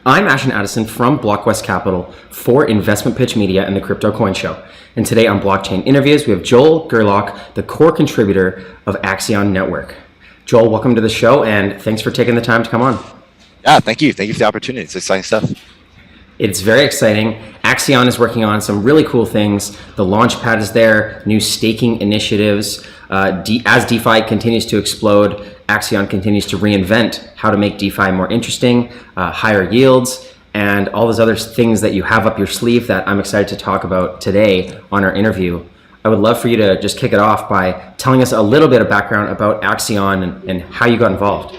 I'm Ashton Addison from BlockWest Capital for InvestmentPitch Media and the Crypto Coin Show. And today on Blockchain Interviews, we have Joel Gerlach, the core contributor of Axion Network. Joel, welcome to the show, and thanks for taking the time to come on. Yeah, thank you. Thank you for the opportunity. It's exciting stuff. It's very exciting. Axion is working on some really cool things. The launchpad is there, new staking initiatives. As DeFi continues to explode, Axion continues to reinvent how to make DeFi more interesting, higher yields, and all those other things that you have up your sleeve that I'm excited to talk about today on our interview. I would love for you to just kick it off by telling us a little bit of background about Axion and how you got involved.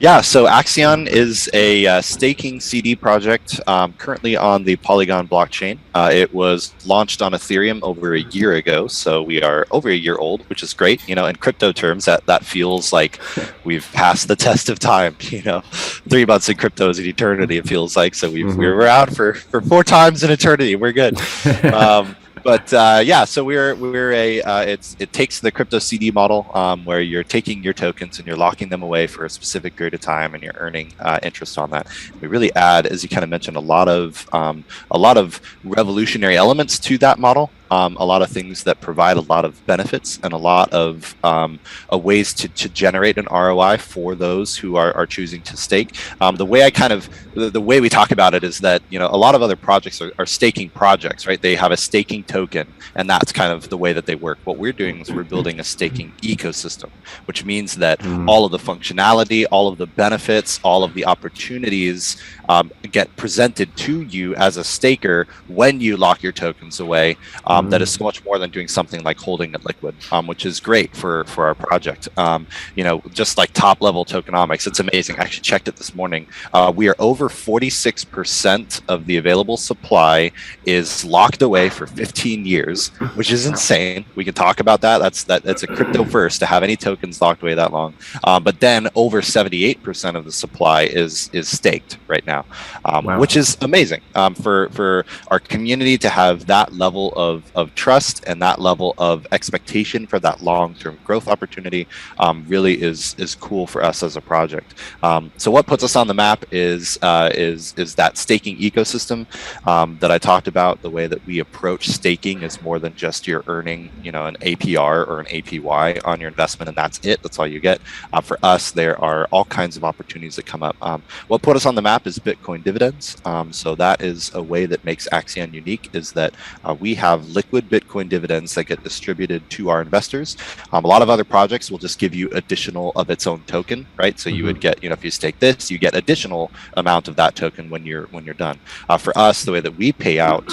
Yeah, so Axion is a staking CD project currently on the Polygon blockchain. It was launched on Ethereum over a year ago, so we are over a year old, which is great. You know, in crypto terms, that feels like we've passed the test of time. You know, 3 months in crypto is an eternity, it feels like. So we're out for 4 times in eternity. We're good. But yeah, so it takes the crypto CD model where you're taking your tokens and you're locking them away for a specific period of time and you're earning interest on that. We really add, as you kind of mentioned, a lot of revolutionary elements to that model. A lot of things that provide a lot of benefits and a lot of ways to generate an ROI for those who are choosing to stake. The way we talk about it is that, you know, a lot of other projects are staking projects, right? They have a staking token, and that's kind of the way that they work. What we're doing is we're building a staking ecosystem, which means that all of the functionality, all of the benefits, all of the opportunities get presented to you as a staker when you lock your tokens away. That is so much more than doing something like holding it liquid, which is great for our project. You know, just like top level tokenomics, it's amazing. I actually checked it this morning. We are over 46% of the available supply is locked away for 15 years, which is insane. We can talk about that. That's a crypto first to have any tokens locked away that long. But then over 78% of the supply is staked right now, wow. Which is amazing for our community to have that level of trust and that level of expectation for that long-term growth opportunity. Really is cool for us as a project. So what puts us on the map is that staking ecosystem that I talked about. The way that we approach staking is more than just you're earning, you know, an APR or an APY on your investment, and that's it. That's all you get. For us, there are all kinds of opportunities that come up. What put us on the map is Bitcoin dividends. So that is a way that makes Axion unique, is that we have liquid Bitcoin dividends that get distributed to our investors. A lot of other projects will just give you additional of its own token, right? So you would get, you know, if you stake this, you get additional amount of that token when you're done. For us, the way that we pay out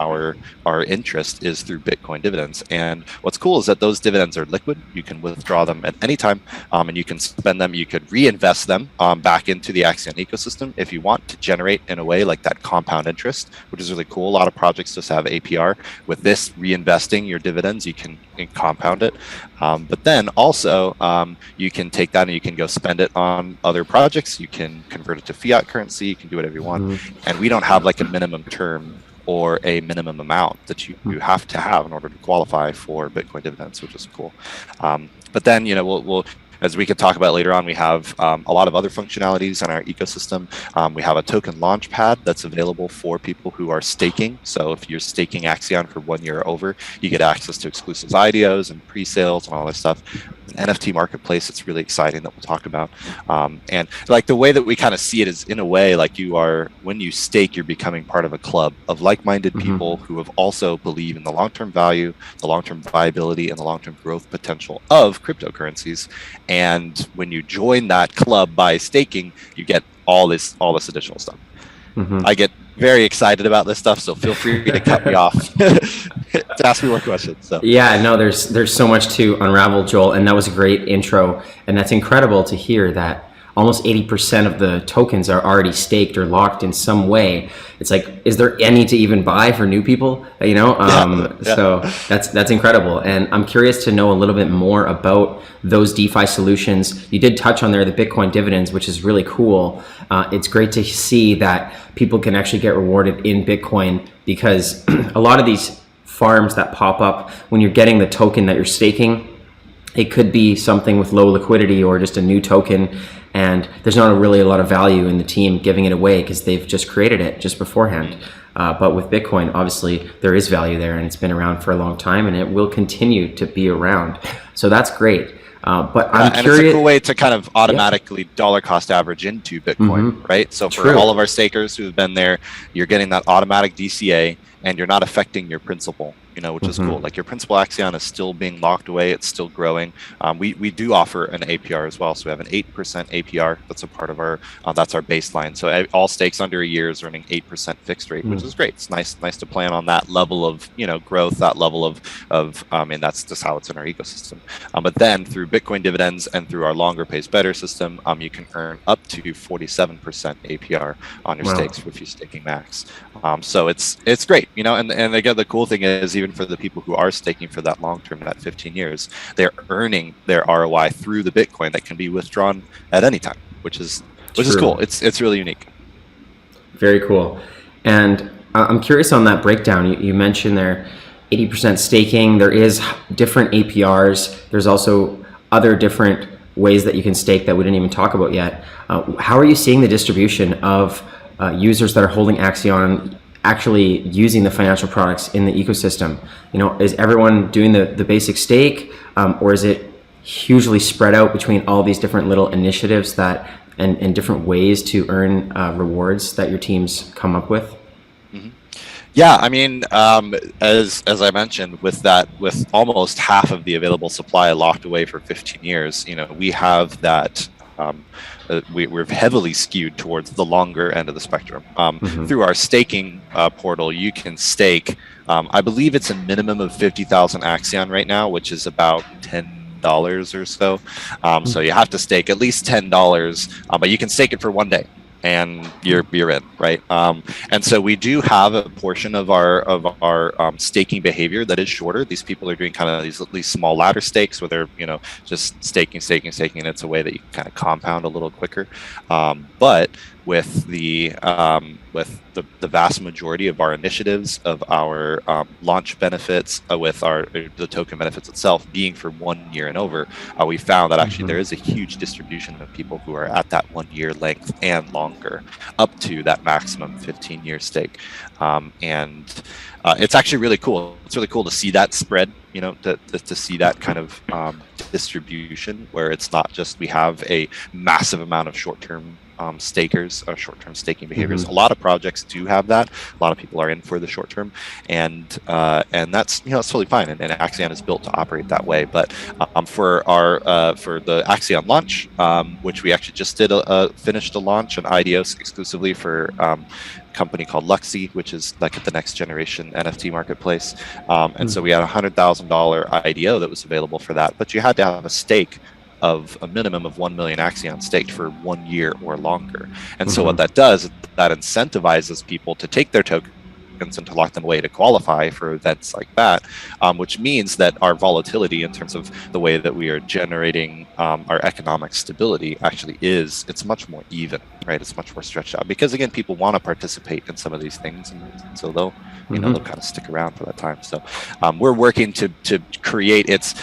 our interest is through Bitcoin dividends. And what's cool is that those dividends are liquid. You can withdraw them at any time, and you can spend them. You could reinvest them back into the Axion ecosystem if you want to generate in a way like that compound interest, which is really cool. A lot of projects just have APR. With this, reinvesting your dividends, you can compound it. But then also you can take that and you can go spend it on other projects. You can convert it to fiat currency. You can do whatever you want. And we don't have like a minimum term or a minimum amount that you have to have in order to qualify for Bitcoin dividends, which is cool. But then, you know, we'll as we can talk about later on, we have a lot of other functionalities in our ecosystem. We have a token launchpad that's available for people who are staking. So if you're staking Axion for 1 year or over, you get access to exclusive IDOs and pre-sales and all that stuff. An NFT marketplace, it's really exciting that we'll talk about. And like the way that we kind of see it is, in a way, like when you stake, you're becoming part of a club of like-minded people who have also believe in the long-term value, the long-term viability, and the long-term growth potential of cryptocurrencies. And when you join that club by staking, you get all this additional stuff. I get very excited about this stuff, so feel free to cut me off to ask me more questions. So. Yeah, no, there's so much to unravel, Joel, and that was a great intro, and that's incredible to hear that almost 80% of the tokens are already staked or locked in some way. It's like, is there any to even buy for new people? You know, so that's incredible. And I'm curious to know a little bit more about those DeFi solutions. You did touch on there the Bitcoin dividends, which is really cool. It's great to see that people can actually get rewarded in Bitcoin, because a lot of these farms that pop up when you're getting the token that you're staking, it could be something with low liquidity or just a new token. and there's not really a lot of value in the team giving it away because they've just created it just beforehand. But with Bitcoin, obviously, there is value there, and it's been around for a long time, and it will continue to be around. So that's great. But I'm and curious. It's a cool way to kind of automatically dollar cost average into Bitcoin, right? So for all of our stakers who've been there, you're getting that automatic DCA, and you're not affecting your principal, which is cool. Like your principal Axion is still being locked away. It's still growing. We do offer an APR as well. So we have an 8% APR. That's a part of our, that's our baseline. So all stakes under a year is earning 8% fixed rate, which is great. It's nice to plan on that level of, growth, that level of and that's just how it's in our ecosystem. But then through Bitcoin dividends and through our longer pays better system, you can earn up to 47% APR on your stakes if you're staking max. So it's great, and again, the cool thing is, even for the people who are staking for that long term, that 15 years, they're earning their ROI through the Bitcoin that can be withdrawn at any time, which is cool. It's really unique. Very cool. And I'm curious on that breakdown. You mentioned there 80% staking. There is different APRs. There's also other different ways that you can stake that we didn't even talk about yet. How are you seeing the distribution of users that are holding Axion actually using the financial products in the ecosystem? Is everyone doing the basic stake, or is it hugely spread out between all these different little initiatives that and different ways to earn rewards that your teams come up with? Yeah, I mean, as I mentioned, with almost half of the available supply locked away for 15 years, we have that. We're heavily skewed towards the longer end of the spectrum. Through our staking portal, you can stake. I believe it's a minimum of 50,000 Axion right now, which is about $10 or so. So you have to stake at least $10, but you can stake it for 1 day, and you're in, right? And so we do have a portion of our staking behavior that is shorter. These people are doing kind of these small ladder stakes where they're just staking, and it's a way that you can kind of compound a little quicker. But with the vast majority of our initiatives, of our launch benefits, with the token benefits itself being for 1 year and over, we found that actually there is a huge distribution of people who are at that 1 year length and longer, up to that maximum 15-year stake. And it's actually really cool. It's really cool to see that spread, to see that kind of distribution, where it's not just we have a massive amount of short-term stakers or short-term staking behaviors. A lot of projects do have that. A lot of people are in for the short term, and that's it's totally fine. And Axion is built to operate that way. But for the Axion launch, which we actually just did finished a launch, an IDO exclusively for company called Luxy, which is like the next generation NFT marketplace. And so we had a $100,000 IDO that was available for that, but you had to have a stake of a minimum of 1 million Axion staked for 1 year or longer. And so what that does, that incentivizes people to take their tokens and to lock them away to qualify for events like that, which means that our volatility in terms of the way that we are generating our economic stability actually it's much more even, right? It's much more stretched out, because again, people want to participate in some of these things, and so they'll they'll kind of stick around for that time. So we're working to create it's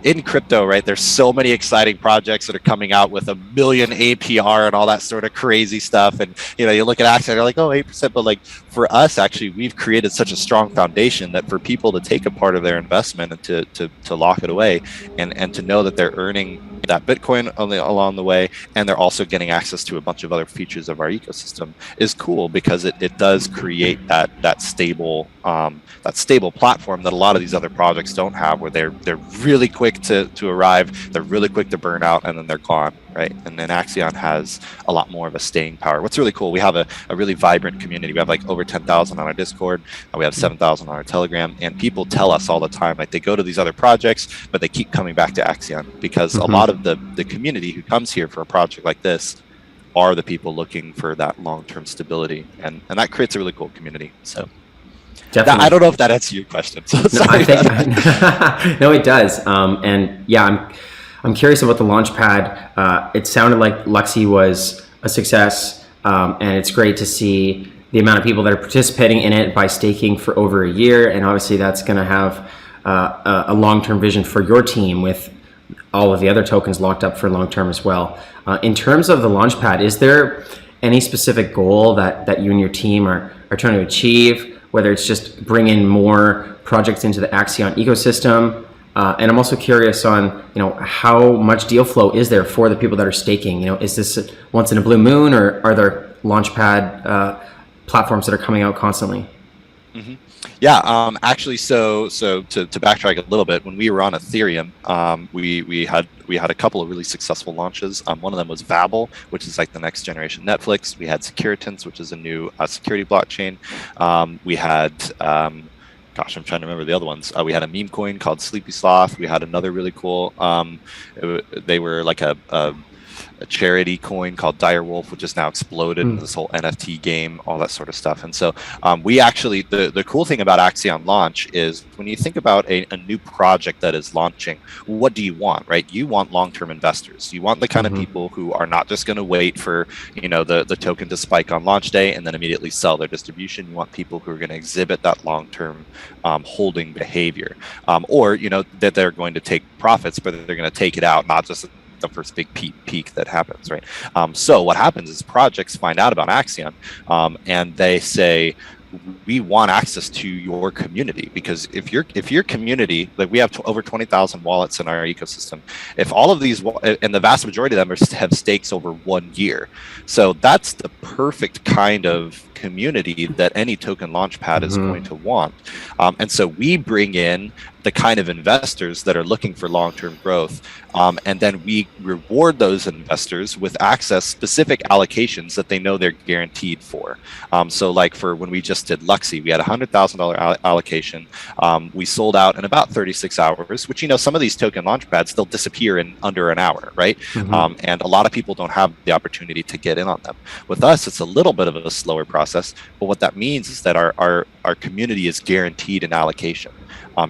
in crypto, right? There's so many exciting projects that are coming out with 1 million APR and all that sort of crazy stuff, and you look at Axion, you're like, oh, 8%, but like for us, actually, we've created such a strong foundation that for people to take a part of their investment and to lock it away, and to know that they're earning that Bitcoin along the way, and they're also getting access to a bunch of other features of our ecosystem, is cool, because it does create that stable platform that a lot of these other projects don't have, where they're really quick to arrive, they're really quick to burn out, and then they're gone, right? And then Axion has a lot more of a staying power. What's really cool, we have a really vibrant community. We have like over 10,000 on our Discord, we have 7,000 on our Telegram, and people tell us all the time, like, they go to these other projects, but they keep coming back to Axion, because a lot of the community who comes here for a project like this are the people looking for that long-term stability, and that creates a really cool community. So I don't know if that answers your question. So no, it does. And yeah, I'm curious about the launchpad. It sounded like Luxy was a success, and it's great to see the amount of people that are participating in it by staking for over a year. And obviously that's going to have a long-term vision for your team with all of the other tokens locked up for long term as well. In terms of the launchpad, is there any specific goal that you and your team are trying to achieve, whether it's just bring in more projects into the Axion ecosystem? And I'm also curious on, how much deal flow is there for the people that are staking? Is this once in a blue moon, or are there launchpad platforms that are coming out constantly? Mm-hmm. Yeah, actually, so to backtrack a little bit, when we were on Ethereum, we had a couple of really successful launches. One of them was Babel, which is like the next generation Netflix. We had Securitants, which is a new security blockchain. We had gosh, I'm trying to remember the other ones. We had a meme coin called Sleepy Sloth. We had another really cool. They were like a charity coin called Direwolf, which has now exploded into this whole NFT game, all that sort of stuff. And so we actually, the cool thing about Axion Launch is when you think about a new project that is launching, what do you want, right? You want long-term investors. You want the kind of people who are not just going to wait for, the token to spike on launch day and then immediately sell their distribution. You want people who are going to exhibit that long-term holding behavior, or, that they're going to take profits, but they're going to take it out, not just the first big peak that happens, right? So what happens is projects find out about Axion, and they say, we want access to your community, because if your community, like we have over 20,000 wallets in our ecosystem, if all of these, and the vast majority of them have stakes over 1 year, so that's the perfect kind of community that any token launchpad is going to want. And so we bring in the kind of investors that are looking for long-term growth, and then we reward those investors with access specific allocations that they know they're guaranteed for. So like for when we just did Luxy, we had a $100,000 allocation. We sold out in about 36 hours, which, some of these token launchpads, they'll disappear in under an hour, right? And a lot of people don't have the opportunity to get in on them. With us, it's a little bit of a slower process, but what that means is that our community is guaranteed an allocation.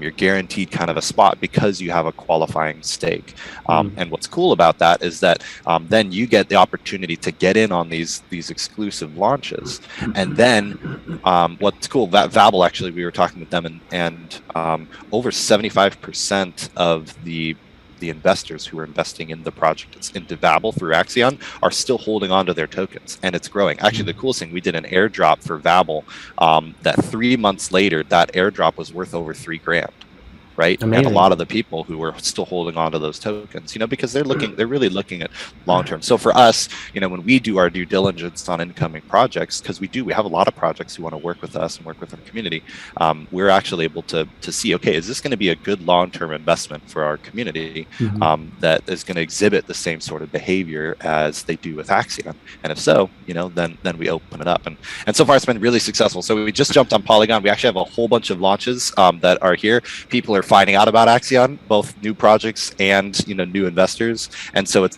You're guaranteed kind of a spot because you have a qualifying stake. And what's cool about that is that then you get the opportunity to get in on these exclusive launches. And then what's cool, that Babel, actually, we were talking with them, and over 75% of the investors who are investing in the project, it's into Babel through Axion, are still holding on to their tokens, and it's growing. Actually, the coolest thing, we did an airdrop for Babel that 3 months later, that airdrop was worth over $3,000. Right. Amazing. And a lot of the people who were still holding on to those tokens, because they're really looking at long term. So for us, when we do our due diligence on incoming projects, because we have a lot of projects who want to work with us and work with our community, we're actually able to see, okay, is this going to be a good long-term investment for our community that is going to exhibit the same sort of behavior as they do with Axion? And if so, then we open it up. And so far it's been really successful. So we just jumped on Polygon. We actually have a whole bunch of launches that are here. People are finding out about Axion, both new projects and new investors, and so it's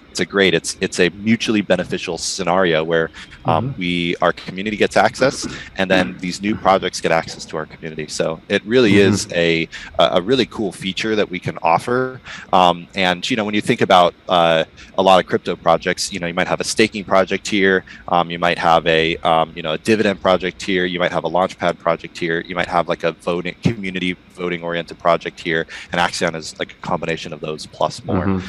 a mutually beneficial scenario where our community gets access, and then these new projects get access to our community. So it really is a really cool feature that we can offer. And when you think about a lot of crypto projects, you might have a staking project here, you might have a dividend project here, you might have a launchpad project here, you might have like a community voting oriented project here, and Axion is like a combination of those plus more.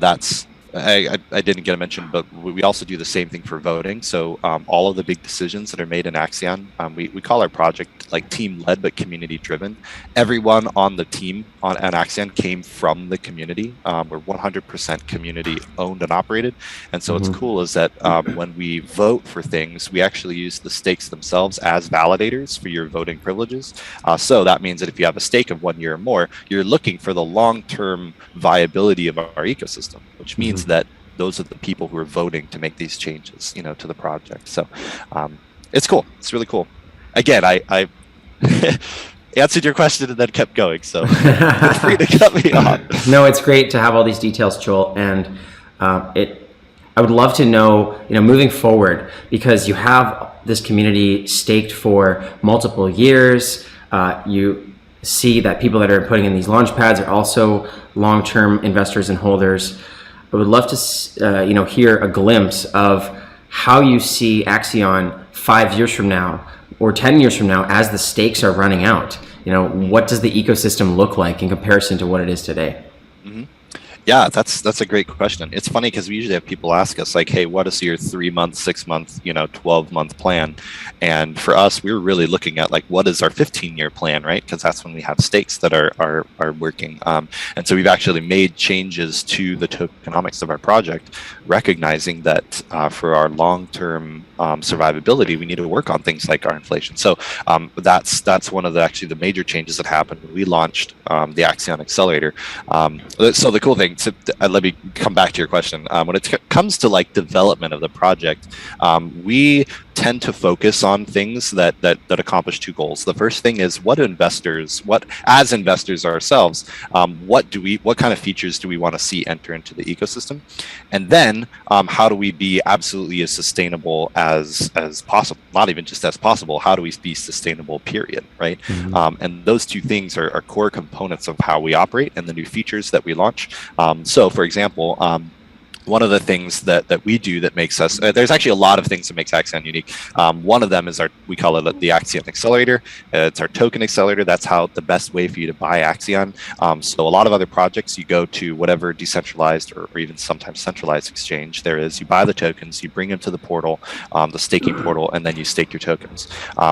That's I didn't get a mention, but we also do the same thing for voting. So all of the big decisions that are made in Axion, we call our project like team led but community driven. Everyone on the team at Axion came from the community. We're 100% community owned and operated. And so what's cool is that when we vote for things, we actually use the stakes themselves as validators for your voting privileges. So that means that if you have a stake of 1 year or more, you're looking for the long-term viability of our ecosystem, which means that those are the people who are voting to make these changes, to the project. So it's cool. It's really cool. Again, I answered your question and then kept going, so feel free to cut me off. No, it's great to have all these details, Joel, and I would love to know, moving forward, because you have this community staked for multiple years. You see that people that are putting in these launch pads are also long-term investors and holders. I would love to, hear a glimpse of how you see Axion 5 years from now or 10 years from now as the stakes are running out. What does the ecosystem look like in comparison to what it is today? Mhm. Yeah, that's a great question. It's funny because we usually have people ask us like, "Hey, what is your 3 month, 6 month, 12-month plan?" And for us, we're really looking at like, what is our 15-year plan, right? Because that's when we have stakes that are working. And so we've actually made changes to the tokenomics of our project, recognizing that for our long-term survivability, we need to work on things like our inflation. So that's one of the major changes that happened when we launched the Axion Accelerator. So the cool thing, let me come back to your question. When it comes to like development of the project, we tend to focus on things that accomplish two goals. The first thing is as investors ourselves, what kind of features do we want to see enter into the ecosystem, and then how do we be absolutely as sustainable as possible? Not even just as possible. How do we be sustainable? Period. Right. Mm-hmm. And those two things are core components of how we operate and the new features that we launch. So, for example, one of the things that we do that makes us, there's actually a lot of things that makes Axion unique. One of them is we call it the Axion Accelerator. It's our token accelerator. That's how the best way for you to buy Axion. So a lot of other projects, you go to whatever decentralized or even sometimes centralized exchange there is, you buy the tokens, you bring them to the portal, the staking portal, and then you stake your tokens.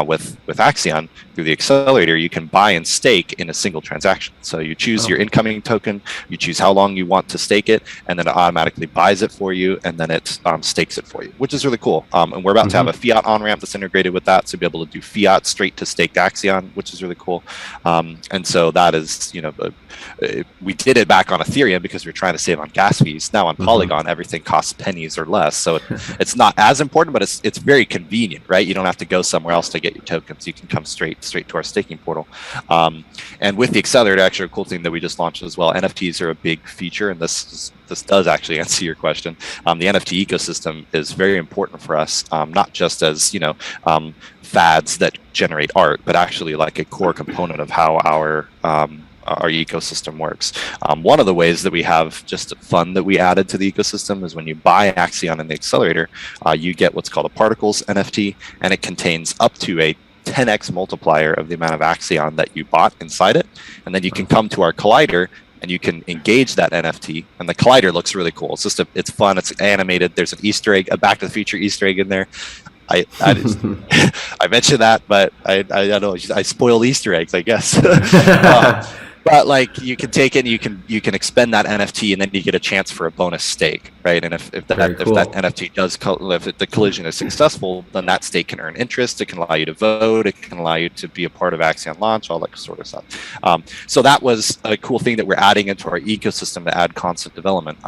With Axion, through the accelerator, you can buy and stake in a single transaction. So you choose your incoming token, you choose how long you want to stake it, and then it automatically buys it for you, and then it stakes it for you, which is really cool. And we're about to have a fiat on-ramp that's integrated with that, so be able to do fiat straight to staked Axion, which is really cool. And so that is, we did it back on Ethereum because we were trying to save on gas fees. Now on Polygon, everything costs pennies or less, so it's not as important, but it's very convenient, right? You don't have to go somewhere else to get your tokens. You can come straight to our staking portal. And with the accelerator, actually, a cool thing that we just launched as well. NFTs are a big feature, and this does actually answer your question. The NFT ecosystem is very important for us, not just as fads that generate art, but actually like a core component of how our ecosystem works. One of the ways that we have just fun that we added to the ecosystem is when you buy Axion in the accelerator, you get what's called a particles NFT, and it contains up to a 10x multiplier of the amount of Axion that you bought inside it. And then you can come to our collider and you can engage that NFT, and the collider looks really cool. It's fun, it's animated. There's an Easter egg, a Back to the Future Easter egg in there. I mentioned that, but I don't know. I spoil Easter eggs, I guess. But like you can take it, and you can expend that NFT, and then you get a chance for a bonus stake, right? And if that NFT if the collision is successful, then that stake can earn interest. It can allow you to vote. It can allow you to be a part of Axion launch, all that sort of stuff. So that was a cool thing that we're adding into our ecosystem to add constant development.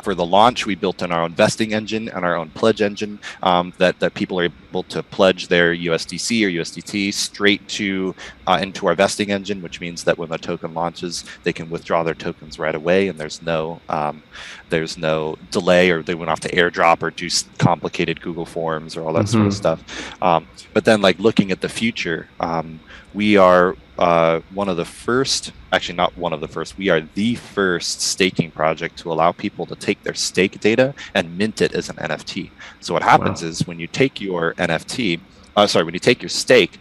For the launch, we built in our own vesting engine and our own pledge engine that people are able to pledge their USDC or USDT straight to into our vesting engine, which means that when the token launches, they can withdraw their tokens right away, and there's no delay, or they won't have to airdrop or do complicated Google Forms or all that sort of stuff. But then, like looking at the future, we are one of the first, actually not one of the first, we are the first staking project to allow people to take their stake data and mint it as an NFT. So what happens is when you take your NFT, when you take your stake,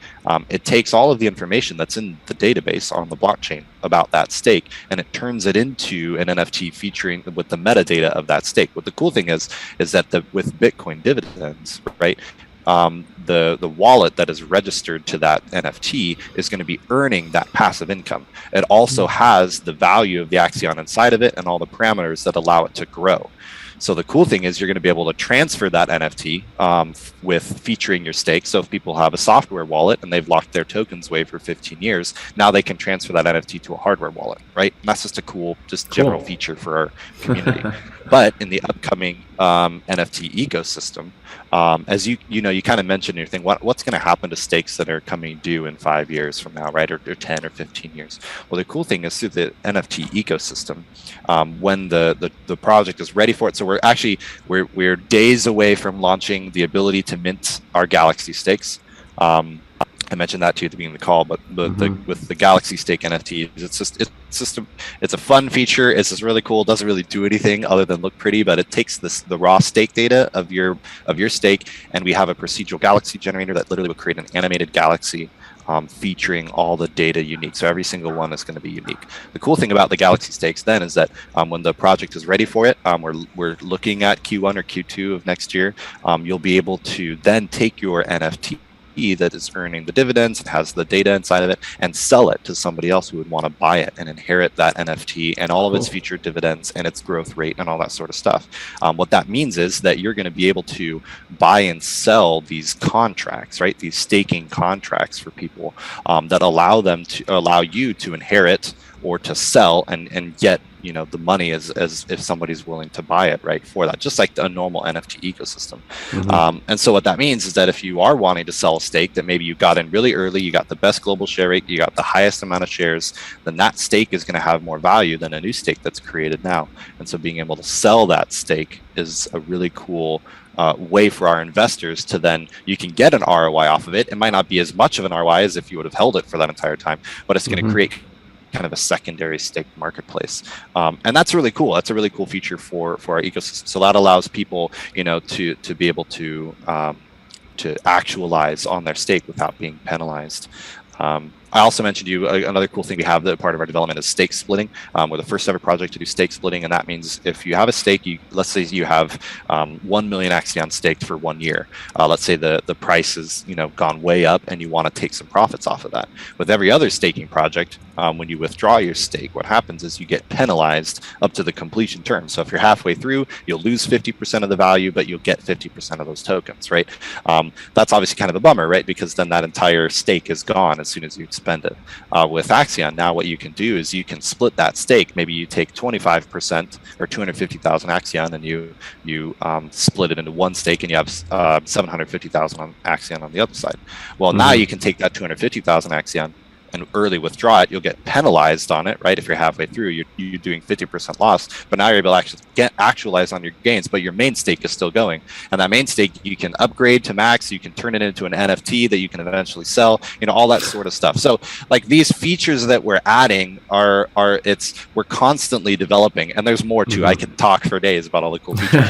it takes all of the information that's in the database on the blockchain about that stake, and it turns it into an NFT featuring with the metadata of that stake. What the cool thing is that with Bitcoin dividends, right? The wallet that is registered to that NFT is going to be earning that passive income. It also has the value of the Axion inside of it and all the parameters that allow it to grow. So the cool thing is you're going to be able to transfer that NFT with featuring your stake. So if people have a software wallet and they've locked their tokens away for 15 years, now they can transfer that NFT to a hardware wallet, right? And that's just a cool, general feature for our community. But in the upcoming NFT ecosystem, as you kind of mentioned in your thing, what's going to happen to stakes that are coming due in 5 years from now, right? Or 10 or 15 years. Well, the cool thing is through the NFT ecosystem, when the project is ready for it. So we're days away from launching the ability to mint our Galaxy stakes. I mentioned that too at the beginning of the call, but with the Galaxy Stake NFT, it's a fun feature. It's just really cool. It doesn't really do anything other than look pretty, but it takes the raw stake data of your stake, and we have a procedural galaxy generator that literally will create an animated galaxy featuring all the data unique. So every single one is going to be unique. The cool thing about the Galaxy stakes then is that when the project is ready for it, we're looking at Q1 or Q2 of next year. You'll be able to then take your NFT that is earning the dividends and has the data inside of it and sell it to somebody else who would want to buy it and inherit that NFT and all of its future dividends and its growth rate and all that sort of stuff. What that means is that you're going to be able to buy and sell these contracts, right? These staking contracts for people that allow you to inherit or to sell and get the money as if somebody's willing to buy it, right, for that, just like a normal NFT ecosystem. And so what that means is that if you are wanting to sell a stake that maybe you got in really early, you got the best global share rate, you got the highest amount of shares, then that stake is going to have more value than a new stake that's created now. And so being able to sell that stake is a really cool way for our investors to then, you can get an ROI off of it. It might not be as much of an ROI as if you would have held it for that entire time, but it's going to create kind of a secondary stake marketplace, and that's really cool. That's a really cool feature for our ecosystem. So that allows people, to be able to actualize on their stake without being penalized. I also mentioned to you another cool thing we have that part of our development is stake splitting. We're the first ever project to do stake splitting, and that means if you have a stake, let's say you have 1 million Axion staked for 1 year. Let's say the price has gone way up, and you want to take some profits off of that. With every other staking project, when you withdraw your stake, what happens is you get penalized up to the completion term. So if you're halfway through, you'll lose 50% of the value, but you'll get 50% of those tokens, right? That's obviously kind of a bummer, right? Because then that entire stake is gone as soon as you spend it. With Axion, now what you can do is you can split that stake. Maybe you take 25% or 250,000 Axion, and you split it into one stake, and you have 750,000 on Axion on the other side. Well, now you can take that 250,000 Axion and early withdraw it. You'll get penalized on it, right? If you're halfway through, you're doing 50% loss, but now you're able to actually actualize on your gains, but your main stake is still going. And that main stake, you can upgrade to max, you can turn it into an NFT that you can eventually sell, all that sort of stuff. So like these features that we're adding we're constantly developing, and there's more too. I could talk for days about all the cool features.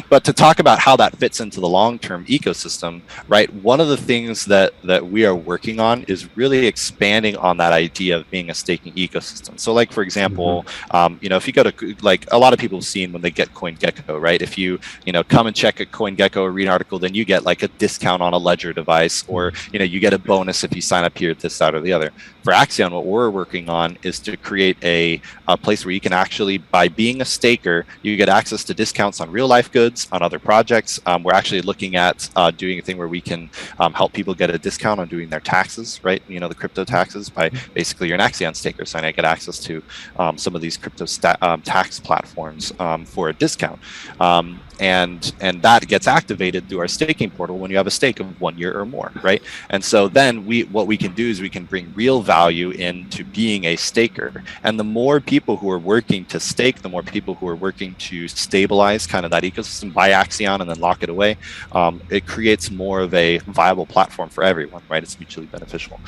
But to talk about how that fits into the long-term ecosystem, right? One of the things that we are working on is really expanding on that idea of being a staking ecosystem. So like, for example, if you go to, like, a lot of people have seen when they get CoinGecko, right? If you, come and check a CoinGecko or read an article, then you get like a discount on a Ledger device, or, you get a bonus if you sign up here, this, that, or the other. For Axion, what we're working on is to create a place where you can actually, by being a staker, you get access to discounts on real life goods, on other projects. We're actually looking at doing a thing where we can help people get a discount on doing their taxes, right? The crypto taxes, by basically you're an Axion staker, so I get access to some of these crypto tax platforms for a discount. And that gets activated through our staking portal when you have a stake of 1 year or more, right? And so then what we can do is we can bring real value into being a staker. And the more people who are working to stake, the more people who are working to stabilize kind of that ecosystem, buy Axion and then lock it away, it creates more of a viable platform for everyone, right? It's mutually beneficial.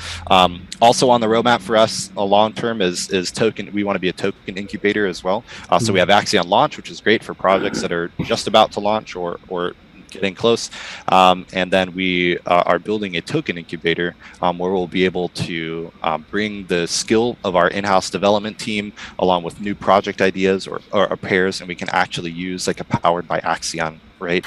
Also on the roadmap for us, a long term is token. We want to be a token incubator as well. So we have Axion Launch, which is great for projects that are just about to launch or getting close, and then we are building a token incubator where we'll be able to bring the skill of our in-house development team along with new project ideas or pairs, and we can actually use like a powered by Axion, right,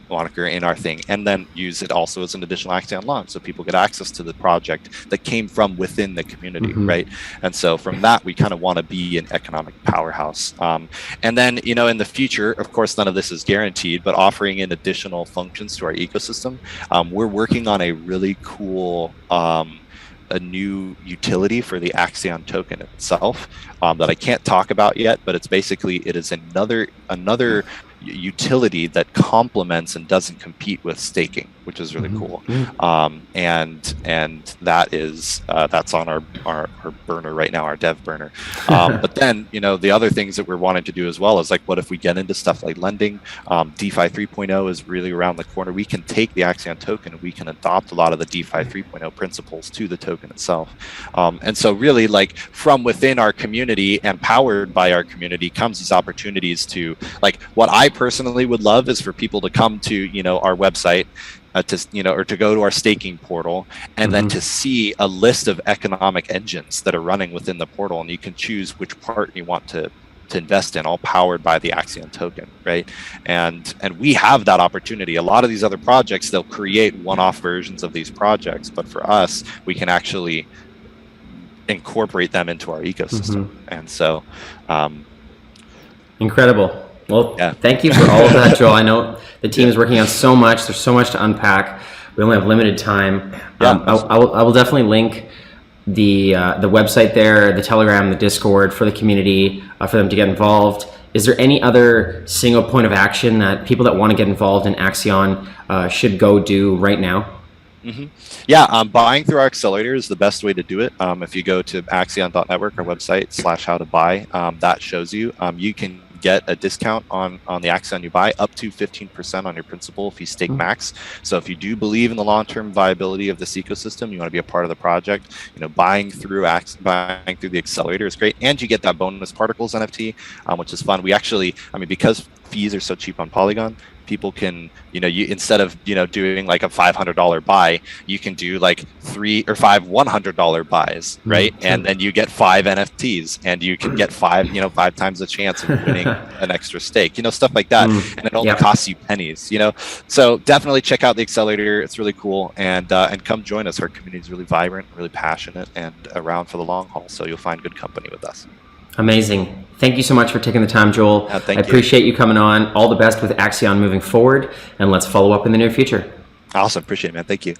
moniker in our thing, and then use it also as an additional Axion launch, so people get access to the project that came from within the community, right? And so from that, we kind of want to be an economic powerhouse. And then, in the future, of course, none of this is guaranteed, but offering in additional functions to our ecosystem, we're working on a really cool a new utility for the Axion token itself that I can't talk about yet, but it is another utility that complements and doesn't compete with staking, which is really cool. And that is that's on our burner right now, our dev burner. But then, the other things that we're wanting to do as well is like, what if we get into stuff like lending? DeFi 3.0 is really around the corner. We can take the Axion token and we can adopt a lot of the DeFi 3.0 principles to the token itself. And so really, like, from within our community and powered by our community comes these opportunities to, like, what I personally would love is for people to come to, our website, or to go to our staking portal, and then to see a list of economic engines that are running within the portal, and you can choose which part you want to invest in, all powered by the Axion token, right? And we have that opportunity. A lot of these other projects, they'll create one-off versions of these projects, but for us, we can actually incorporate them into our ecosystem. And so incredible. Well, thank you for all of that, Joel. I know the team is working on so much. There's so much to unpack. We only have limited time. I will definitely link the website there, the Telegram, the Discord for the community, for them to get involved. Is there any other single point of action that people that want to get involved in Axion should go do right now? Yeah, buying through our accelerator is the best way to do it. If you go to axion.network, our website, /how to buy, that shows you. You can get a discount on the Axion you buy, up to 15% on your principal if you stake max. So if you do believe in the long-term viability of this ecosystem, you want to be a part of the project, buying through the accelerator is great. And you get that bonus particles NFT, which is fun. We actually, because fees are so cheap on Polygon, people can, you instead of, doing like a $500 buy, you can do like 3 or 5 $100 buys, right? And then you get 5 NFTs, and you can get 5 times the chance of winning an extra stake, stuff like that. And it only costs you pennies, So definitely check out the accelerator. It's really cool, and come join us. Our community is really vibrant, really passionate, and around for the long haul. So you'll find good company with us. Amazing. Thank you so much for taking the time, Joel. I appreciate you coming on. All the best with Axion moving forward, and let's follow up in the near future. Awesome. Appreciate it, man. Thank you.